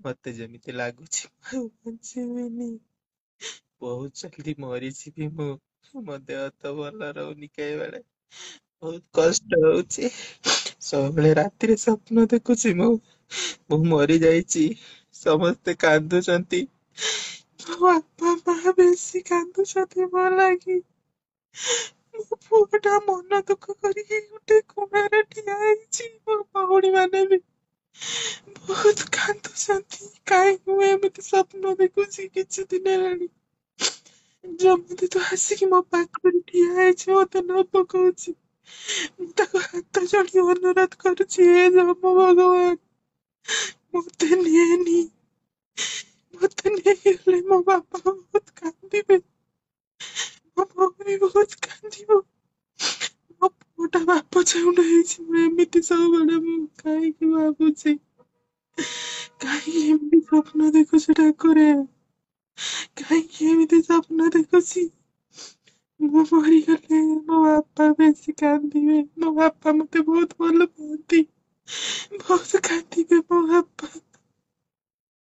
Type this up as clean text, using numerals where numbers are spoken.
मते जेमिति लागुछि ମୁଁ ବଞ୍ଚିବିନି। बहुत जल्दी मरीजिବି ମୁଁ। ମୋ ଦେହ ତ ଭଲ ରହୁନି କେବେଳେ। ବହୁତ କଷ୍ଟ ହଉଛି। ସବୁବେଳେ ରାତିରେ ସ୍ୱପ୍ନ ଦେଖୁଛି ମୁଁ ମରି ଯାଇଛି। ସମସ୍ତେ କାନ୍ଦୁଛନ୍ତି। ମୋ ବାପା ମା ବେଶୀ କାନ୍ଦୁଛନ୍ତି ମୋ ଲାଗି। ମୋ ପୁଅଟା ମନ ଦୁଃଖ କରିକି ଗୋଟେ କୋଣରେ ଠିଆ ହେଇଛି। ମୋ ଭଉଣୀ ମାନେ ବି ବହୁତ କାନ୍ଦୁଛନ୍ତି। କାହିଁକି ମୁଁ ଏମିତି ସ୍ୱପ୍ନ ଦେଖୁଛି କିଛି ଦିନ ହେଲାଣି। ଯେମିତି ତୁ ଆସିକି ମୋ ପାଖରେ ଠିଆ ହେଇଛି ମତେ ନ ପକଉଛି। ମୁଁ ତାକୁ ହାତ ଯୋଡି ଅନୁରୋଧ କରୁଛି, ହେ ଜମ ଭଗବାନ ମତେ ନିଏନି। ମତେ ନେଇଗଲେ ମୋ ବାପା ବହୁତ କାନ୍ଦିବେ। ମୋ ଭଉଣୀ ବହୁତ କାନ୍ଦିବ। ମୋ ପୁଅଟା ବାପ ଚାହୁଁନ ହେଇଛି। ମୁଁ ଏମିତି ସବୁବେଳେ ମୁଁ କାହିଁକି ଭାବୁଛି, କାହିଁକି ଏମିତି ସ୍ୱପ୍ନ ଦେଖୁଛି ଠାକୁରେ? କାହିଁକି ଏମିତି ସ୍ୱପ୍ନ ଦେଖୁଛି? ମୁଁ ମରିଗଲେ ମୋ ବାପା ବେଶୀ କାନ୍ଦିବେ। ମୋ ବାପା ମତେ ବହୁତ ଭଲ ପାଆନ୍ତି। ବହୁତ କାନ୍ଦିବେ ମୋ ବାପା।